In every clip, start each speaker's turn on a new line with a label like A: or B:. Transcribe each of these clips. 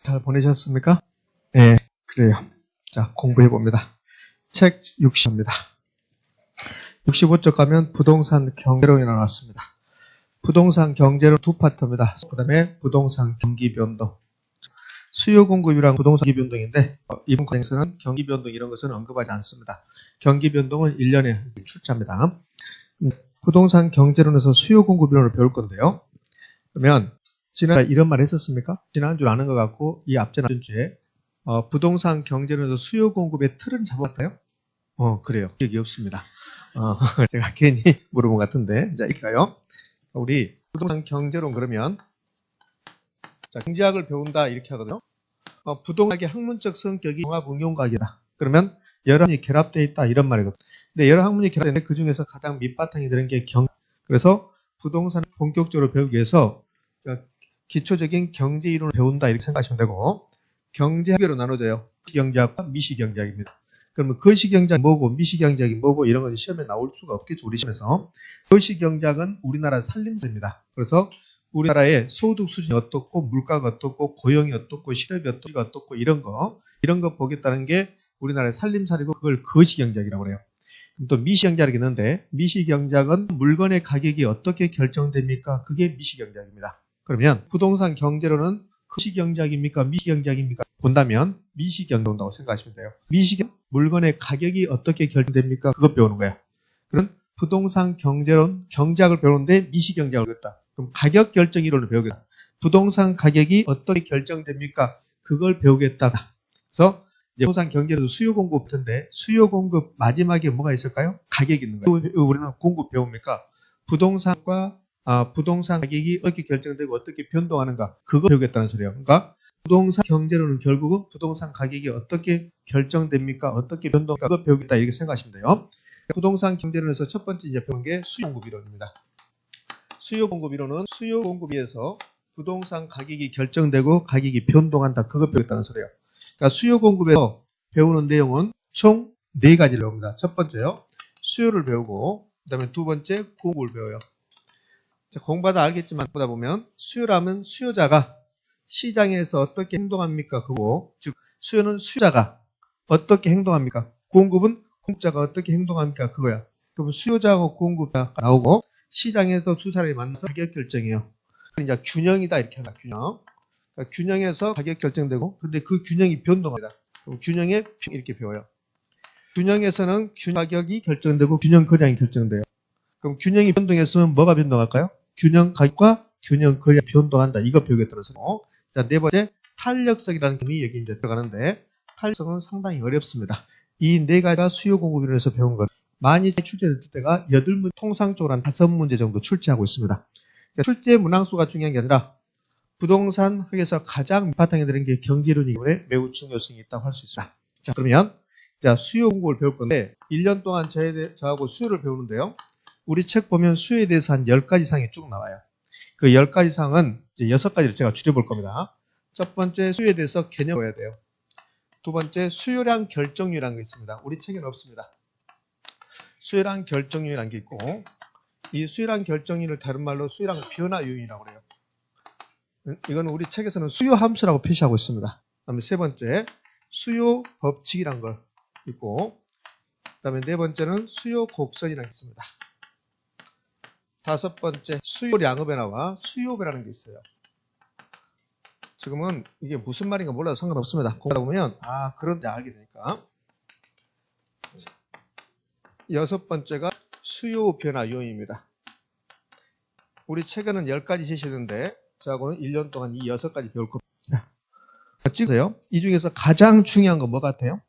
A: 잘 보내셨습니까? 네, 그래요. 자, 공부해봅니다. 책 60입니다. 65쪽 가면 부동산 경제론이 나왔습니다. 부동산 경제론 두 파트입니다. 그 다음에 부동산 경기 변동. 수요 공급이랑 부동산 경기 변동인데, 이번 과정에서는 경기 변동 이런 것은 언급하지 않습니다. 경기 변동은 1년에 출제합니다. 부동산 경제론에서 수요 공급 이론을 배울 건데요. 그러면, 지난주에 이런 말 했었습니까? 지난주 아는 것 같고, 이 앞전주에, 부동산 경제론에서 수요 공급의 틀은 잡았나요? 그래요. 기억이 없습니다. 제가 괜히 물어본 것 같은데. 자, 이렇게 가요. 우리 부동산 경제론 그러면, 자, 경제학을 배운다 이렇게 하거든요. 부동산의 학문적 성격이 종합응용과학이다. 그러면 여러 학문이 결합되어 있다 이런 말이거든요. 근데 여러 학문이 결합되는데 그 중에서 가장 밑바탕이 되는 게 그래서 부동산을 본격적으로 배우기 위해서 기초적인 경제 이론을 배운다 이렇게 생각하시면 되고, 경제학으로 나눠져요. 경제학과 미시경제학입니다. 그러면 거시경제학이 뭐고 미시경제학이 뭐고 이런 건 시험에 나올 수가 없겠죠. 우리 시험에서. 거시경제학은 우리나라 살림살이입니다. 그래서 우리나라의 소득 수준이 어떻고 물가가 어떻고 고용이 어떻고 실업이 어떻고 이런 거 보겠다는 게 우리나라의 살림살이고 그걸 거시경제학이라고 해요. 또 미시경제학이 있는데 미시경제학은 물건의 가격이 어떻게 결정됩니까? 그게 미시경제학입니다. 그러면 부동산 경제로는 거시경제학입니까? 미시경제학입니까? 본다면 미시경제 온다고 생각하시면 돼요. 미시경 물건의 가격이 어떻게 결정됩니까? 그것 배우는 거야. 그럼 부동산 경제론 경제학을 배우는데 미시경제학을 배웠다. 그럼 가격 결정 이론을 배우겠다. 부동산 가격이 어떻게 결정됩니까? 그걸 배우겠다. 그래서 이제 부동산 경제에서 수요 공급 같은데 수요 공급 마지막에 뭐가 있을까요? 가격이 있는 거예요. 우리는 공급 배웁니까? 부동산 가격이 어떻게 결정되고 어떻게 변동하는가 그거 배우겠다는 소리예요. 그러니까 부동산 경제로는 결국은 부동산 가격이 어떻게 결정됩니까? 어떻게 변동할까? 그거 배우겠다 이렇게 생각하시면 돼요. 부동산 경제론에서 첫 번째 이제 배운 게 수요 공급 이론입니다. 수요 공급 이론은 수요 공급에서 부동산 가격이 결정되고 가격이 변동한다. 그거 배우겠다는 소리예요. 그러니까 수요 공급에서 배우는 내용은 총 4가지를 배웁니다. 첫 번째요. 수요를 배우고 그다음에 두 번째 공급을 배워요. 자, 공부하다 알겠지만 보다 보면 수요라면 수요자가 시장에서 어떻게 행동합니까? 그거 즉 수요는 수요자가 어떻게 행동합니까? 공급은 공급자가 어떻게 행동합니까? 그거야. 그럼 수요자하고 공급자가 나오고 시장에서 두 사람이 만나서 가격 결정해요. 이제 균형이다 이렇게 합니다. 균형. 그러니까 균형에서 가격 결정되고 근데 그 균형이 변동합니다. 그럼 균형에 이렇게 배워요. 균형에서는 가격이 결정되고 균형 거량이 결정돼요. 그럼 균형이 변동했으면 뭐가 변동할까요? 균형 가격과 균형 거량이 변동한다. 이거 배우겠다는 소리고. 자, 네 번째 탄력성이라는 개념이 여기 이제 들어가는데 탄력성은 상당히 어렵습니다. 이 4가지가 수요 공급 이론에서 배운 것. 많이 출제될 때가 8문제, 통상적으로 한 5문제 정도 출제하고 있습니다. 출제 문항수가 중요한 게 아니라 부동산 학에서 가장 밑바탕에 드는 게 경제론이기 때문에 매우 중요성이 있다고 할 수 있습니다. 자, 그러면 자, 수요 공급을 배울 건데 1년 동안 저하고 수요를 배우는데요. 우리 책 보면 수요에 대해서 한 10가지 사항이 쭉 나와요. 그 10가지 사항은 이제 6가지를 제가 줄여볼 겁니다. 첫 번째 수요에 대해서 개념을 배워야 돼요. 두 번째 수요량 결정률이라는 게 있습니다. 우리 책에는 없습니다. 수요량 결정률이라는 게 있고 이 수요량 결정률을 다른 말로 수요량 변화 요인이라고 그래요. 이거는 우리 책에서는 수요 함수라고 표시하고 있습니다. 그다음에 세 번째 수요 법칙이라는 거 있고 그다음에 네 번째는 수요 곡선이라는 게 있습니다. 다섯 번째 수요량의 변화와 수요 변화라는 게 있어요. 지금은 이게 무슨 말인가 몰라도 상관없습니다. 공부하다 보면 그런데 알게 되니까. 여섯 번째가 수요 변화 요인입니다. 우리 책에는 10가지 제시했는데 저하고는 1년 동안 이 6가지 배울 겁니다. 찍으세요. 이 중에서 가장 중요한 거 뭐 같아요?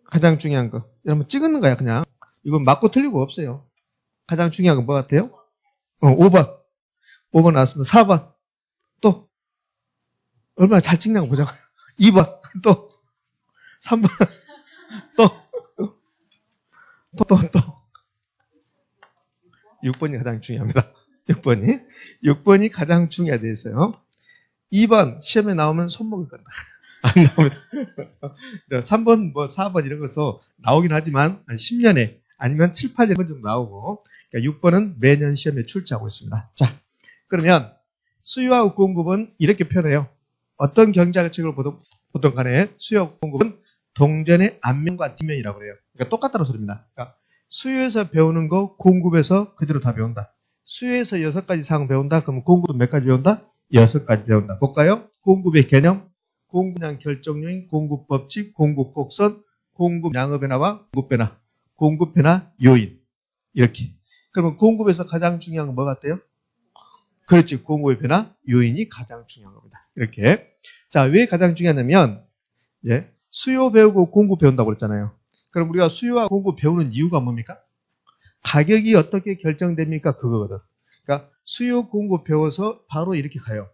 A: 가장 중요한 거. 여러분 찍는 거야 그냥. 이건 맞고 틀리고 없어요. 가장 중요한 건 뭐 같아요? 5번. 5번 나왔습니다. 4번. 또 얼마나 잘 찍냐고 보자고. 2번. 또 3번. 또 6번이 가장 중요합니다. 6번이 가장 중요하게 있어요. 2번 시험에 나오면 손목을 건다. 안 나옵니다. 3번, 4번 이런 것도 나오긴 하지만 한 10년에 아니면 7, 8년 정도 나오고 그러니까 6번은 매년 시험에 출제하고 있습니다. 자, 그러면 수요와 공급은 이렇게 표현해요. 어떤 경제학책을 보던 간에 수요 공급은 동전의 앞면과 뒷면이라고 그래요. 그러니까 똑같다는 소리입니다. 그러니까 수요에서 배우는 거 공급에서 그대로 다 배운다. 수요에서 6가지 사항 배운다. 그럼 공급은 몇 가지 배운다? 6가지 배운다. 볼까요? 공급의 개념, 공급량 결정 요인, 공급 법칙, 공급 곡선, 공급 양의 변화와 공급 변화 요인. 이렇게. 그러면 공급에서 가장 중요한 건 뭐 같아요? 그렇지. 공급의 변화 요인이 가장 중요한 겁니다. 이렇게. 자, 왜 가장 중요하냐면, 수요 배우고 공급 배운다고 그랬잖아요. 그럼 우리가 수요와 공급 배우는 이유가 뭡니까? 가격이 어떻게 결정됩니까? 그거거든. 그러니까 수요 공급 배워서 바로 이렇게 가요.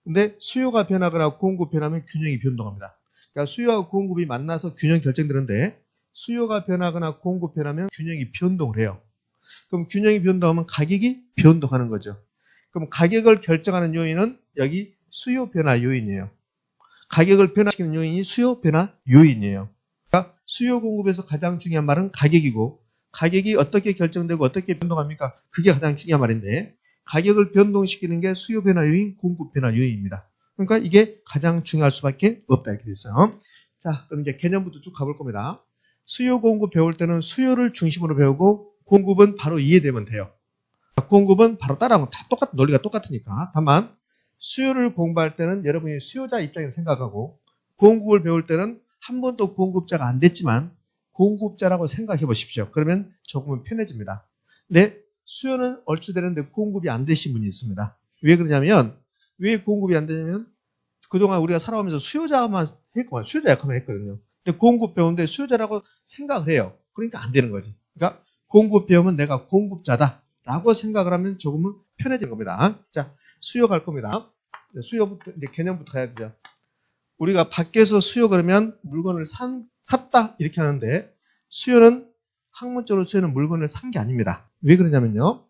A: 근데 수요가 변하거나 공급 변하면 균형이 변동합니다. 그러니까 수요와 공급이 만나서 균형 결정되는데 수요가 변하거나 공급 변하면 균형이 변동을 해요. 그럼 균형이 변동하면 가격이 변동하는 거죠. 그럼 가격을 결정하는 요인은 여기 수요 변화 요인이에요. 가격을 변화시키는 요인이 수요 변화 요인이에요. 그러니까 수요 공급에서 가장 중요한 말은 가격이고 가격이 어떻게 결정되고 어떻게 변동합니까? 그게 가장 중요한 말인데 가격을 변동시키는 게 수요 변화 요인, 공급 변화 요인입니다. 그러니까 이게 가장 중요할 수밖에 없다 이렇게 돼 있어요. 자, 그럼 이제 개념부터 쭉 가볼 겁니다. 수요 공급 배울 때는 수요를 중심으로 배우고 공급은 바로 이해되면 돼요. 공급은 바로 따라하면 다 똑같은 논리가 똑같으니까. 다만 수요를 공부할 때는 여러분이 수요자 입장에서 생각하고 공급을 배울 때는 한 번도 공급자가 안 됐지만 공급자라고 생각해 보십시오. 그러면 조금은 편해집니다. 근데 수요는 얼추 되는데 공급이 안 되신 분이 있습니다. 왜 그러냐면 왜 공급이 안 되냐면 그동안 우리가 살아오면서 수요자만 했구만. 수요자 역할만 했거든요. 근데 공급 배우는데 수요자라고 생각을 해요. 그러니까 안 되는 거지. 그러니까 공급 배우면 내가 공급자다 라고 생각을 하면 조금은 편해지는 겁니다. 자, 수요 갈 겁니다. 수요부터 이제 개념부터 가야 되죠. 우리가 밖에서 수요 그러면 물건을 샀다 이렇게 하는데 수요는 학문적으로 수요는 물건을 산 게 아닙니다. 왜 그러냐면요.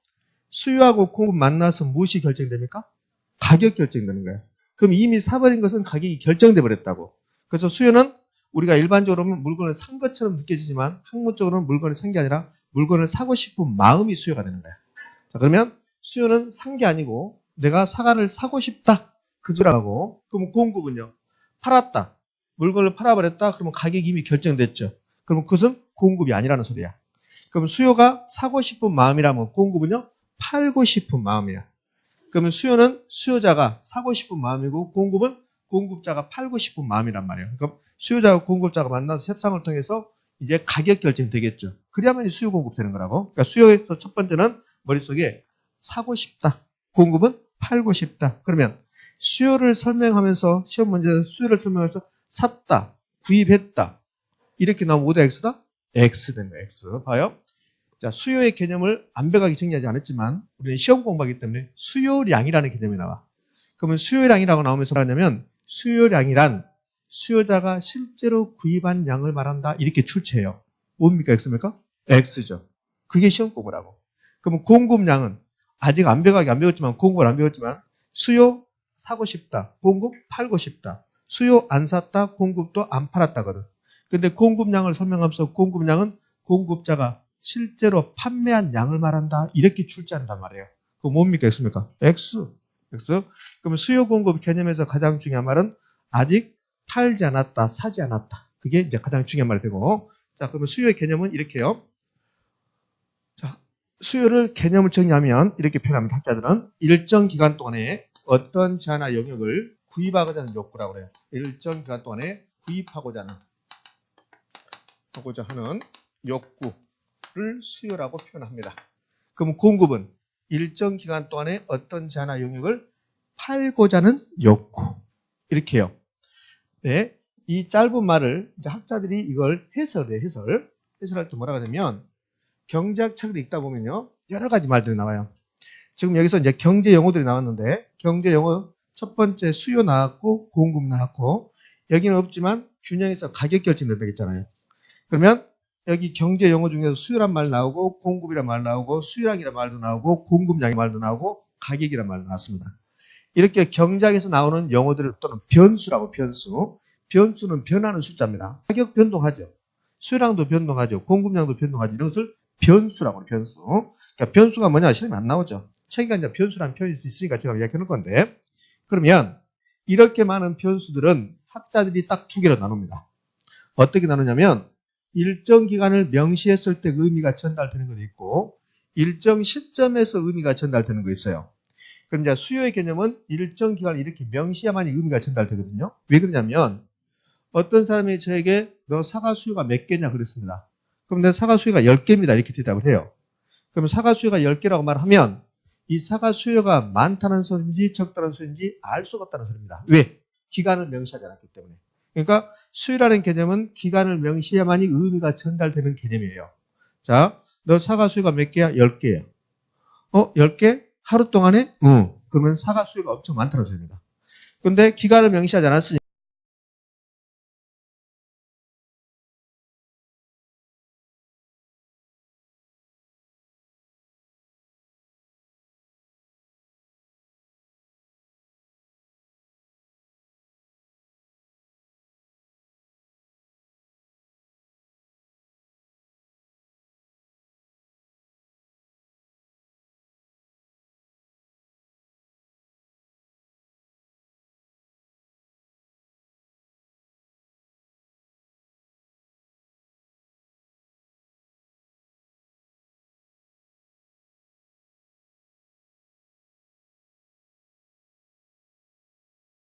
A: 수요하고 공급 만나서 무엇이 결정됩니까? 가격 결정되는 거예요. 그럼 이미 사버린 것은 가격이 결정돼 버렸다고. 그래서 수요는 우리가 일반적으로는 물건을 산 것처럼 느껴지지만 학문적으로는 물건을 산 게 아니라 물건을 사고 싶은 마음이 수요가 되는 거예요. 자, 그러면 수요는 산 게 아니고 내가 사과를 사고 싶다. 그주라고. 그럼 공급은요. 팔았다. 물건을 팔아버렸다. 그러면 가격이 이미 결정됐죠. 그러면 그것은 공급이 아니라는 소리야. 그럼 수요가 사고 싶은 마음이라면 공급은요. 팔고 싶은 마음이야. 그러면 수요는 수요자가 사고 싶은 마음이고 공급은 공급자가 팔고 싶은 마음이란 말이에요. 그러니까 수요자와 공급자가 만나서 협상을 통해서 이제 가격 결정이 되겠죠. 그래야만 수요 공급되는 거라고. 그러니까 수요에서 첫 번째는 머릿속에 사고 싶다. 공급은 팔고 싶다. 그러면 수요를 설명하면서 시험 문제에서 수요를 설명해서 샀다, 구입했다. 이렇게 나오면 5대 X다? X 된 거예요. X. 봐요. 자, 수요의 개념을 완벽하게 정리하지 않았지만 우리는 시험 공부하기 때문에 수요량이라는 개념이 나와. 그러면 수요량이라고 나오면서 뭐냐면 수요량이란 수요자가 실제로 구입한 양을 말한다. 이렇게 출제해요. 뭡니까? X입니까? X죠. 그게 시험 공부라고. 그러면 공급량은 아직 완벽하게 안 배웠지만 공급을 안 배웠지만 수요 사고 싶다. 공급 팔고 싶다. 수요 안 샀다. 공급도 안 팔았다거든. 근데 공급량을 설명하면서 공급량은 공급자가 실제로 판매한 양을 말한다. 이렇게 출제한단 말이에요. 그거 뭡니까? X입니까? X. 그러면 수요 공급 개념에서 가장 중요한 말은 아직 팔지 않았다. 사지 않았다. 그게 이제 가장 중요한 말이 되고. 자, 그러면 수요의 개념은 이렇게요. 자, 수요를 개념을 정리하면 이렇게 표현합니다. 학자들은 일정 기간 동안에 어떤 제한화 영역을 구입하고자 하는 욕구라고 그래요. 일정 기간 동안에 구입하고자 하는 욕구를 수요라고 표현합니다. 그럼 공급은 일정 기간 동안에 어떤 제한화 영역을 팔고자 하는 욕구. 이렇게 해요. 네, 이 짧은 말을 이제 학자들이 이걸 해설해. 해설할 때 뭐라고 하냐면 경제학 책을 읽다 보면요. 여러 가지 말들이 나와요. 지금 여기서 이제 경제 용어들이 나왔는데 경제 용어 첫 번째 수요 나왔고 공급 나왔고 여기는 없지만 균형에서 가격 결정된다고 했잖아요. 그러면 여기 경제 용어 중에서 수요란 말 나오고 공급이란 말 나오고 수요량이란 말도 나오고 공급량의 말도 나오고 가격이란 말도 나왔습니다. 이렇게 경제학에서 나오는 용어들을 또는 변수라고 변수. 변수는 변하는 숫자입니다. 가격 변동하죠. 수요량도 변동하죠. 공급량도 변동하죠. 이런 것을 변수라고 해요. 변수. 그러니까 변수가 뭐냐? 시험에 안 나오죠. 책에 이제 변수라는 표현이 있으니까 제가 이야기해 놓을 건데. 그러면 이렇게 많은 변수들은 학자들이 딱 두 개로 나눕니다. 어떻게 나누냐면 일정 기간을 명시했을 때 의미가 전달되는 거 있고 일정 시점에서 의미가 전달되는 거 있어요. 그럼 이제 수요의 개념은 일정 기간을 이렇게 명시해야만이 의미가 전달되거든요. 왜 그러냐면 어떤 사람이 저에게 너 사과 수요가 몇 개냐 그랬습니다. 그럼 내 사과 수요가 10개입니다. 이렇게 대답을 해요. 그럼 사과 수요가 10개라고 말하면 이 사과 수요가 많다는 소리인지 적다는 소리인지 알 수가 없다는 소리입니다. 왜? 기간을 명시하지 않았기 때문에. 그러니까 수요라는 개념은 기간을 명시해야만이 의미가 전달되는 개념이에요. 자, 너 사과 수요가 몇 개야? 10개야. 10개? 하루 동안에? 그러면 사과 수요가 엄청 많다는 소리입니다. 근데 기간을 명시하지 않았으니